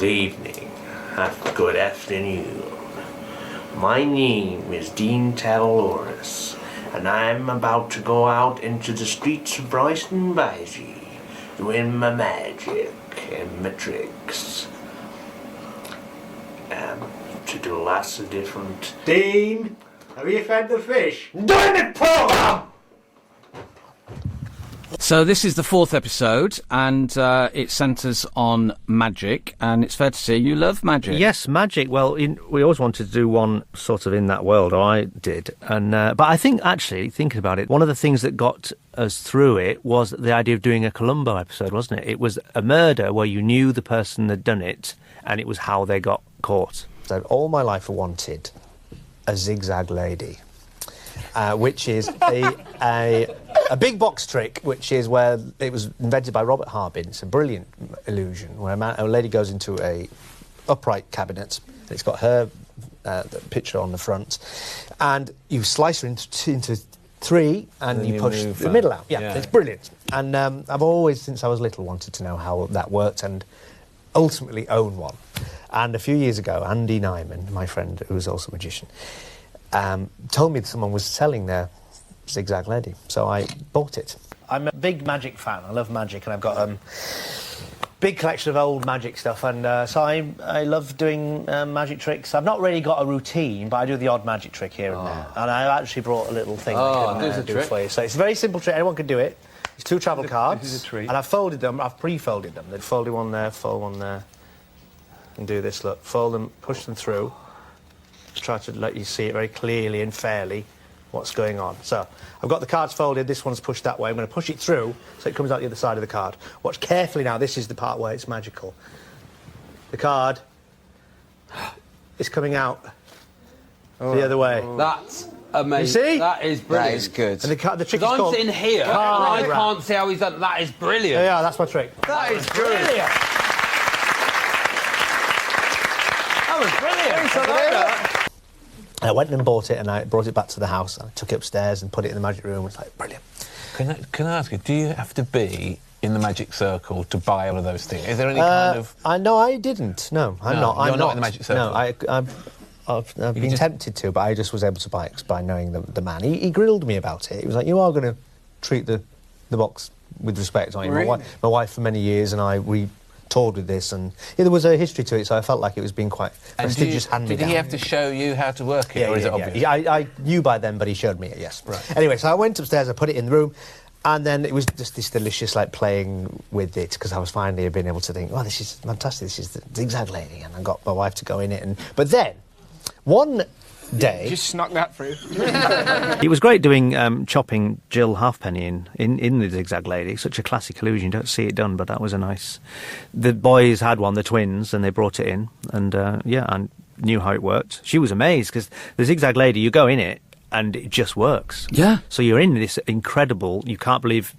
evening, good afternoon. My name is Dean Talloris, and I'm about to go out into the streets of Royston Bysee, doing my magic and my tricks. To do lots of different... Dean, have you fed the fish? Doing the program! So this is the 4th episode, and it centres on magic, and it's fair to say you love magic. Yes, magic. Well, we always wanted to do one sort of in that world, or I did. And but I think, actually, thinking about it, one of the things that got us through it was the idea of doing a Columbo episode, wasn't it? It was a murder where you knew the person had done it, and it was how they got caught. So all my life I wanted a zigzag lady, which is a big box trick, which is where it was invented by Robert Harbin. It's a brilliant illusion where a lady goes into a upright cabinet. It's got her picture on the front, and you slice her into 3, and you push the middle out. Yeah, it's brilliant. And I've always, since I was little, wanted to know how that worked and ultimately own one. And a few years ago, Andy Nyman, my friend, who was also a magician, told me that someone was selling their zigzag lady, so I bought it. I'm a big magic fan. I love magic, and I've got a big collection of old magic stuff, and so I love doing magic tricks. I've not really got a routine, but I do the odd magic trick here and there. And I actually brought a little thing that can do it for you. So it's a very simple trick. Anyone can do it. It's 2 travel cards. This is a treat. And I've folded them. I've pre-folded them. They'd fold one there, fold one there, and do this. Look, fold them, push them through. Try to let you see it very clearly and fairly what's going on. So I've got the cards folded. This one's pushed that way. I'm going to push it through so it comes out the other side of the card. Watch carefully now. This is the part where it's magical. The card is coming out the other way. That's amazing. You see? That is brilliant. That is good. And the trick is I'm called... sitting here, and I can't see how he's done. That is brilliant. Yeah, that's my trick. That is brilliant. That was brilliant. I went and bought it, and I brought it back to the house. I took it upstairs and put it in the magic room. It's like, brilliant. Can I ask you, do you have to be in the magic circle to buy all of those things? Is there any kind of... No, I didn't. No, I'm not. You're not in the magic circle? No, I've been tempted to, but I just was able to buy it by knowing the man. He grilled me about it. He was like, you are going to treat the box with respect, aren't you? Really? My wife for many years, and we toured with this, and there was a history to it, so I felt like it was being quite prestigious hand-me-down. Did he have to show you how to work it, or is it obvious? Yeah. I knew by then, but he showed me it, yes. Right. Anyway, so I went upstairs, I put it in the room, and then it was just this delicious, like, playing with it, because I was finally being able to think, oh, this is fantastic, this is the zigzag lady, and I got my wife to go in it, but then, one day... Just snuck that through. It was great doing chopping Jill Halfpenny in the zigzag lady. Such a classic illusion. You don't see it done, but that was a nice... The boys had one, the twins, and they brought it in, and I knew how it worked. She was amazed, because the zigzag lady, you go in it, and it just works. Yeah. So you're in this incredible... You can't believe...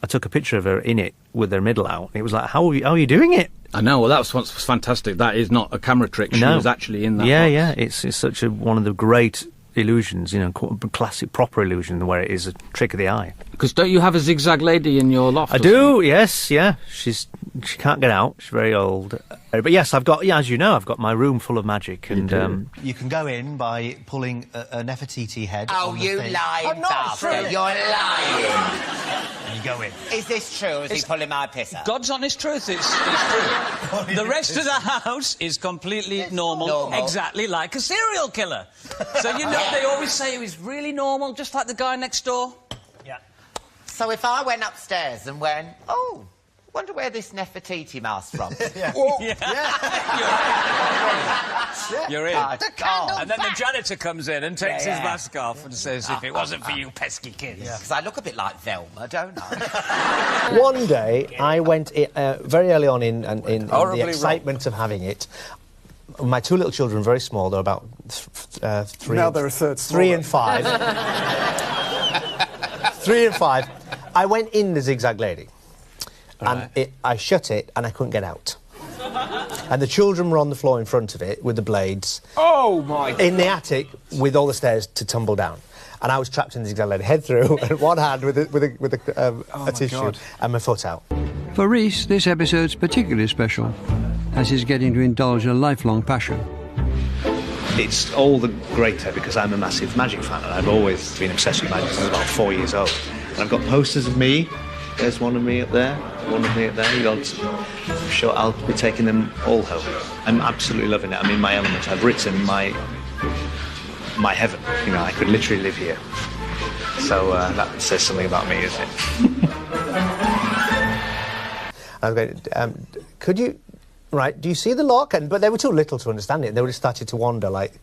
I took a picture of her in it with her middle out. It was like, how are you doing it? I know, well, that was fantastic. That is not a camera trick. She was actually in that box. Yeah, it's such one of the great illusions, classic, proper illusion, where it is a trick of the eye. Because don't you have a zigzag lady in your loft? I do, yes, yeah. She can't get out. She's very old. But yes, I've got, as you know, I've got my room full of magic. And you can go in by pulling a Nefertiti head. Oh, you lying bastard! You're lying. And you go in. Is this true? Is he pulling my piss out? God's honest truth, it's true. The rest of the house is completely normal, exactly like a serial killer. So, they always say he's really normal, just like the guy next door. Yeah. So if I went upstairs and went, oh, wonder where this Nefertiti mask's from. You're in. Oh, And then the janitor comes in and takes his mask off and says, if it wasn't for you pesky kids. because I look a bit like Velma, don't I? One day, I went very early on in the excitement of having it. My 2 little children, very small, they're about 3. Now they're a third 3 and 5. 3 and 5. I went in the zigzag lady, and I shut it, and I couldn't get out. And the children were on the floor in front of it with the blades. Oh my God. In the attic with all the stairs to tumble down. And I was trapped in the zigzag lady, head through, and one hand with a tissue, and my foot out. For Reece, this episode's particularly special. as he's getting to indulge in a lifelong passion. It's all the greater because I'm a massive magic fan, and I've always been obsessed with magic since I was about 4 years old. And I've got posters of me. There's one of me up there, one of me up there. I'm sure I'll be taking them all home. I'm absolutely loving it. I'm in my element. I've written my heaven. You know, I could literally live here. So that says something about me, isn't it? I was going, could you... Right, do you see the lock? But they were too little to understand it. They would have started to wander like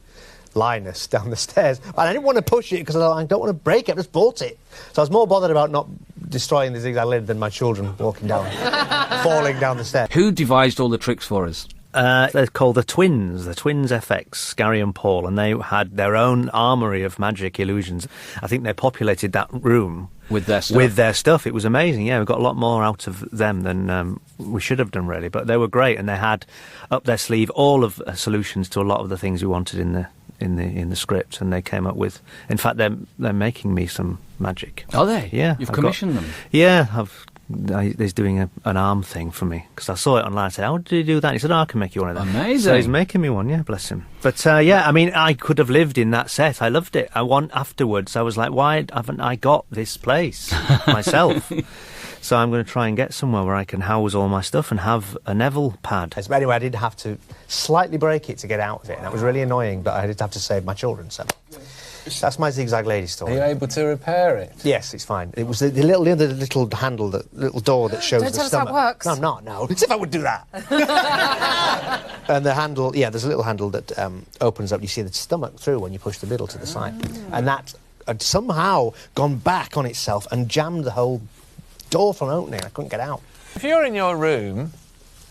Linus down the stairs. And I didn't want to push it because I don't want to break it. I just bought it. So I was more bothered about not destroying the zigzag lid than my children walking down, falling down the stairs. Who devised all the tricks for us? They're called the Twins FX, Gary and Paul, and they had their own armoury of magic illusions. I think they populated that room with their stuff. It was amazing. Yeah, we got a lot more out of them than we should have done, really. But they were great, and they had up their sleeve all of solutions to a lot of the things we wanted in the script, and they came up with. In fact, they're making me some magic. Are they? Yeah, You've commissioned them. Yeah, he's doing an arm thing for me because I saw it online. I said, "How did you do that?" And he said, "Oh, I can make you one of them." Amazing. So he's making me one. Yeah, bless him. But yeah, I mean, I could have lived in that set. I loved it. Afterwards, I was like, "Why haven't I got this place myself?" So I'm going to try and get somewhere where I can house all my stuff and have a Neville pad. But anyway, I did have to slightly break it to get out of it, and that was really annoying. But I did have to save my children. So. That's my zigzag lady story. Are you able to repair it? Yes, it's fine. It was the little handle, the little door that shows the stomach. Don't tell us how it works. No, I'm not, no. As if I would do that. And the handle, yeah, there's a little handle that opens up. You see the stomach through when you push the middle to the side. And that had somehow gone back on itself and jammed the whole door from opening. I couldn't get out. If you're in your room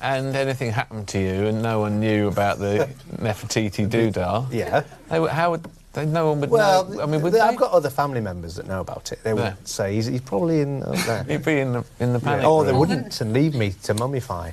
and anything happened to you and no one knew about the Nefertiti doodah, yeah, how would... No one would know. I mean, I've got other family members that know about it. They would say he's probably in there. He'd be in the panic Oh, room. they wouldn't, and leave me to mummify.